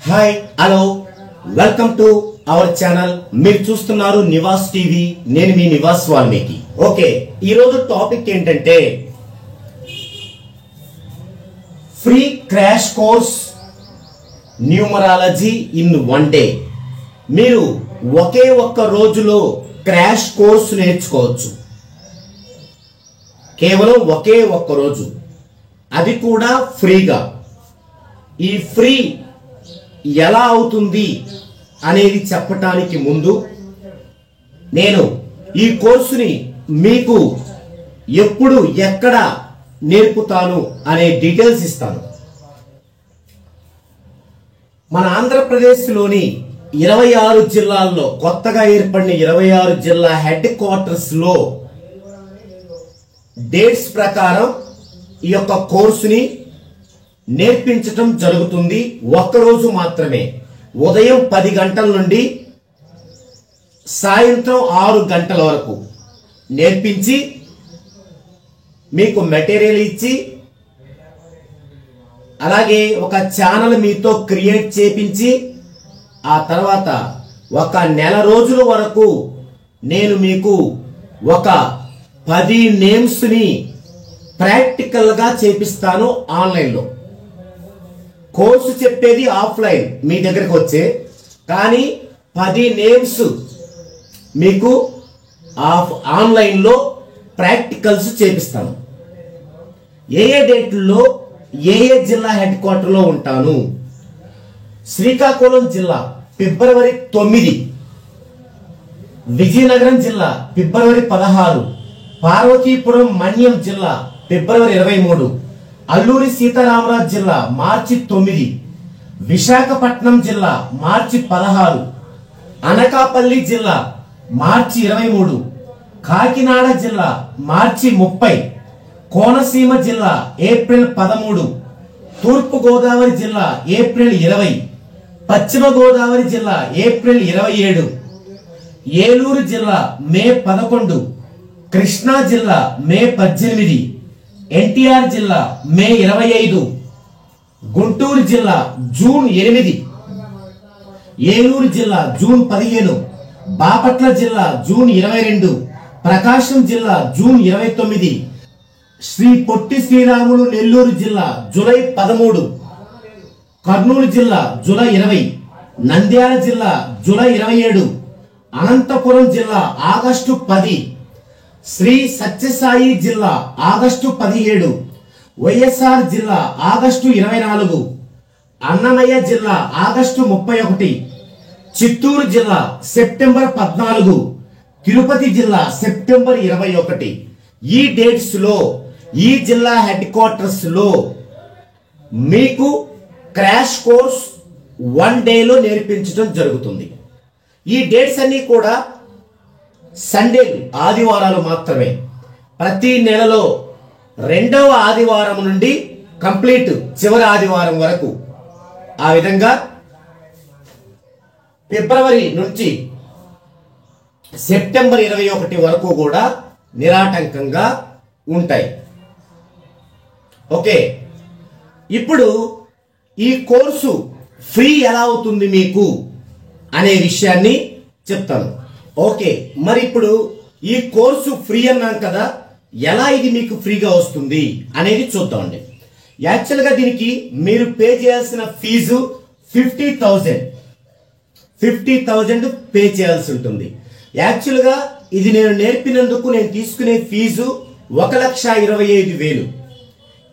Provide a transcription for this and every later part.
Hi hello welcome to our channel. మీరు చూస్తున్నారు Nivas TV. నేను మీ నివాస్ వాల్మీకి. ఓకే, ఈరోజు టాపిక్ ఏంటంటే free crash course numerology in one day. మీరు ఒకే ఒక్క రోజులో క్రాష్ కోర్స్ నేర్చుకోవచ్చు. కేవలం ఒకే ఒక్క రోజు, అది కూడా ఫ్రీగా. ఈ ఫ్రీ ఎలా అవుతుంది అనేది చెప్పటానికి ముందు నేను ఈ కోర్సుని మీకు ఎప్పుడు ఎక్కడ నేర్పుతాను అనే డీటెయిల్స్ ఇస్తాను. మన ఆంధ్రప్రదేశ్లోని 26 జిల్లాల్లో కొత్తగా ఏర్పడిన 26 జిల్లా హెడ్ క్వార్టర్స్ లో డేట్స్ ప్రకారం ఈ యొక్క కోర్సుని నేర్పించటం జరుగుతుంది. ఒక్కరోజు మాత్రమే. ఉదయం 10 గంటల నుండి సాయంత్రం 6 గంటల వరకు నేర్పించి మీకు మెటీరియల్ ఇచ్చి, అలాగే ఒక ఛానల్ మీతో క్రియేట్ చేపించి, ఆ తర్వాత ఒక నెల రోజుల వరకు నేను మీకు ఒక 10 నేమ్స్ ని ప్రాక్టికల్ గా చేపిస్తాను ఆన్లైన్లో. కోర్సు చెప్పేది ఆఫ్లైన్ మీ దగ్గరకు వచ్చే, కానీ 10 నేమ్స్ మీకు ఆన్లైన్లో ప్రాక్టికల్స్ చేపిస్తాను. ఏ డేట్లో ఏ జిల్లా హెడ్ క్వార్టర్లో ఉంటాను. శ్రీకాకుళం జిల్లా ఫిబ్రవరి 9, విజయనగరం జిల్లా ఫిబ్రవరి 16, పార్వతీపురం మన్యం జిల్లా ఫిబ్రవరి 23, అల్లూరి సీతారామరాజు జిల్లా మార్చి 9, విశాఖపట్నం జిల్లా మార్చి 16, అనకాపల్లి జిల్లా మార్చి 23, కాకినాడ జిల్లా మార్చి 30, కోనసీమ జిల్లా ఏప్రిల్ 13, తూర్పు గోదావరి జిల్లా ఏప్రిల్ 20, పశ్చిమ గోదావరి జిల్లా ఏప్రిల్ 27, ఏలూరు జిల్లా మే 11, కృష్ణా జిల్లా మే 18, ఎన్టీఆర్ జిల్లా మే 25, గుంటూరు జిల్లా జూన్ 8, ఏలూరు జిల్లా జూన్ 15, బాపట్ల జిల్లా జూన్ 22, ప్రకాశం జిల్లా జూన్ 29, శ్రీ పొట్టి శ్రీరాములు నెల్లూరు జిల్లా జూలై 13, కర్నూలు జిల్లా జూలై 20, నంద్యాల జిల్లా జూలై 27, అనంతపురం జిల్లా ఆగస్టు 10, శ్రీ సత్యసాయి జిల్లా ఆగస్టు 17, వైఎస్ఆర్ జిల్లా ఆగస్టు 24, అన్నమయ్య జిల్లా ఆగస్టు 31, చిత్తూరు జిల్లా సెప్టెంబర్ 14, తిరుపతి జిల్లా సెప్టెంబర్ 21. ఈ డేట్స్ లో ఈ జిల్లా హెడ్ క్వార్టర్స్ లో మీకు క్రాష్ కోర్స్ 1 డేలో నేర్పించడం జరుగుతుంది. ఈ డేట్స్ అన్ని కూడా సండేలు, ఆదివారాలు మాత్రమే. ప్రతి నెలలో 2వ ఆదివారం నుండి కంప్లీట్ చివరి ఆదివారం వరకు, ఆ విధంగా ఫిబ్రవరి నుంచి సెప్టెంబర్ 21 వరకు కూడా నిరాటంకంగా ఉంటాయి. ఓకే, ఇప్పుడు ఈ కోర్సు ఫ్రీ ఎలా అవుతుంది మీకు అనే విషయాన్ని చెప్తాను. ఓకే, మరి ఇప్పుడు ఈ కోర్సు ఫ్రీ అన్నాం కదా, ఎలా ఇది మీకు ఫ్రీగా వస్తుంది అనేది చూద్దామండి. యాక్చువల్గా దీనికి మీరు పే చేయాల్సిన ఫీజు 50,000 పే చేయాల్సి ఉంటుంది. యాక్చువల్గా ఇది నేను నేర్పినందుకు నేను తీసుకునే ఫీజు 1,25,000.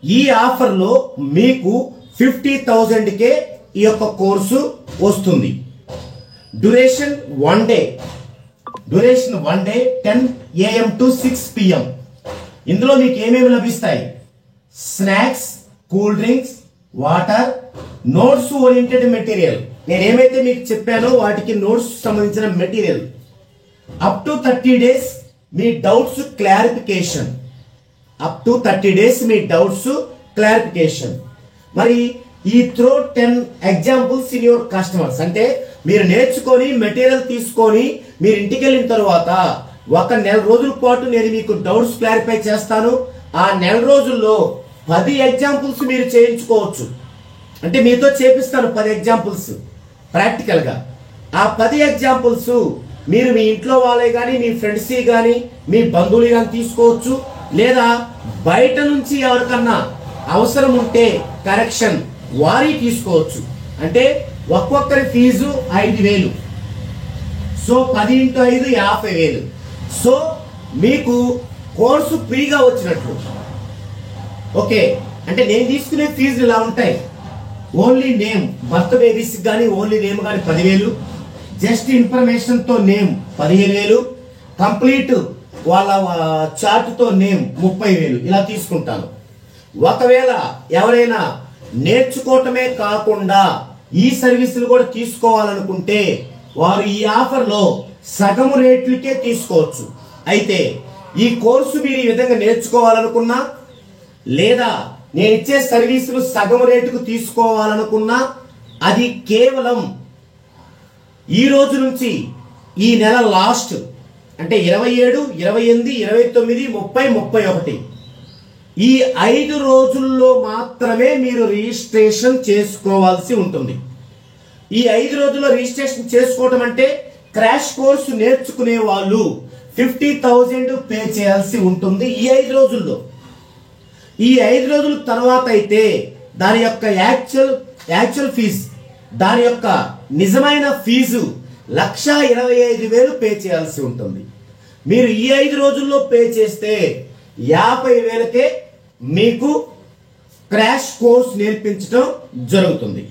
ఈ ఆఫర్లో మీకు 50,000కే ఈ యొక్క కోర్సు వస్తుంది. Duration 1 day, 10 AM to 6 PM. ఇందులో మీకు ఏమేమి లభిస్తాయి? Snacks, cool drinks, water, notes oriented material. నేను ఏమైతే మీకు చెప్పానో వాటికి నోట్స్ సంబంధించిన material. Up to 30 days me doubts clarification. మరి ఈ throw 10 examples in your customers. అంటే మీరు నేర్చుకొని మెటీరియల్ తీసుకొని మీరు ఇంటికి వెళ్ళిన తర్వాత ఒక నెల రోజుల పాటు నేను మీకు డౌట్స్ క్లారిఫై చేస్తాను. ఆ నెల రోజుల్లో 10 ఎగ్జాంపుల్స్ మీరు చేయించుకోవచ్చు. అంటే మీతో చేపిస్తాను 10 ఎగ్జాంపుల్స్ ప్రాక్టికల్గా. ఆ 10 ఎగ్జాంపుల్స్ మీరు మీ ఇంట్లో వాళ్ళే కానీ, మీ ఫ్రెండ్స్ కానీ, మీ బంధువులు కానీ తీసుకోవచ్చు, లేదా బయట నుంచి ఎవరికన్నా అవసరం ఉంటే కరెక్షన్ వారి తీసుకోవచ్చు. అంటే ఒక్కొక్కరి ఫీజు 5,000. సో 10 × 5 50,000. సో మీకు కోర్సు ఫ్రీగా వచ్చినట్లు. ఓకే, అంటే నేను తీసుకునే ఫీజులు ఇలా ఉంటాయి. ఓన్లీ నేమ్, బర్త్ బేబీస్ కానీ ఓన్లీ నేమ్ కానీ 10,000, జస్ట్ ఇన్ఫర్మేషన్తో నేమ్ 15,000, కంప్లీట్ వాళ్ళ చార్ట్తో నేమ్ 30,000 ఇలా తీసుకుంటాను. ఒకవేళ ఎవరైనా నేర్చుకోవటమే కాకుండా ఈ సర్వీసులు కూడా తీసుకోవాలనుకుంటే వారు ఈ ఆఫర్లో సగం రేట్లకే తీసుకోవచ్చు. అయితే ఈ కోర్సు మీరు ఈ విధంగా నేర్చుకోవాలనుకున్నా, లేదా నేను ఇచ్చే సర్వీసులు సగం రేటుకు తీసుకోవాలనుకున్నా, అది కేవలం ఈ రోజు నుంచి ఈ నెల లాస్ట్ అంటే 27, 28, 29, 30, 31 ఈ 5 రోజుల్లో మాత్రమే మీరు రిజిస్ట్రేషన్ చేసుకోవాల్సి ఉంటుంది. ఈ 5 రోజుల్లో రిజిస్ట్రేషన్ చేసుకోవటం అంటే క్రాష్ కోర్సు నేర్చుకునే వాళ్ళు 50,000 పే చేయాల్సి ఉంటుంది ఈ 5 రోజుల్లో. ఈ 5 రోజుల తర్వాత అయితే దాని యొక్క యాక్చువల్ ఫీజు, దాని యొక్క నిజమైన ఫీజు 1,25,000 పే చేయాల్సి ఉంటుంది. మీరు ఈ 5 రోజుల్లో పే చేస్తే 50,000కే మీకు క్రాష్ కోర్స్ నేర్పించడం జరుగుతుంది.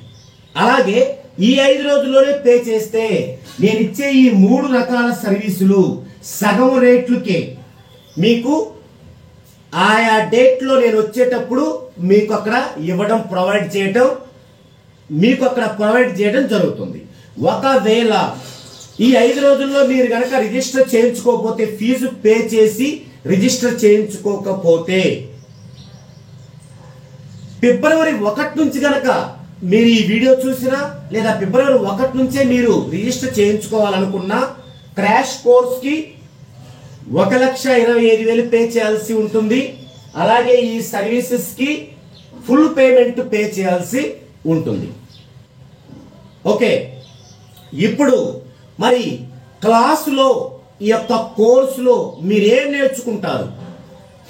అలాగే ఈ 5 రోజుల్లోనే పే చేస్తే నేను ఇచ్చే ఈ 3 రకాల సర్వీసులు సగం రేట్లకే మీకు ఆయా డేట్లో నేను వచ్చేటప్పుడు మీకు అక్కడ ప్రొవైడ్ చేయడం జరుగుతుంది. ఒకవేళ ఈ 5 రోజుల్లో మీరు కనుక రిజిస్టర్ చేయించుకోకపోతే, ఫీజు పే చేసి రిజిస్టర్ చేయించుకోకపోతే, ఫిబ్రవరి 1 నుంచి కనుక మీరు ఈ వీడియో చూసినా, లేదా ఫిబ్రవరి 1 నుంచే మీరు రిజిస్టర్ చేయించుకోవాలనుకున్నా క్రాష్ కోర్స్ కి 1,25,000 పే చేయాల్సి ఉంటుంది. అలాగే ఈ సర్వీసెస్ కి ఫుల్ పేమెంట్ పే చేయాల్సి ఉంటుంది. ఓకే, ఇప్పుడు మరి క్లాసులో ఈ యొక్క కోర్సులో మీరేం నేర్చుకుంటారు?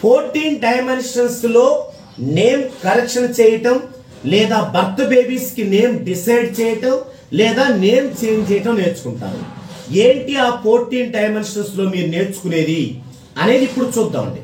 14 డైమెన్షన్స్ లో నేమ్ కరెక్షన్ చేయటం, లేదా బర్త్ బేబీస్ కి నేమ్ డిసైడ్ చేయటం, లేదా నేమ్ చేంజ్ చేయటం నేర్చుకుంటారు. ఏంటి ఆ 14 డైమెన్షన్స్ లో మీరు నేర్చుకునేది అనేది ఇప్పుడు చూద్దామండి.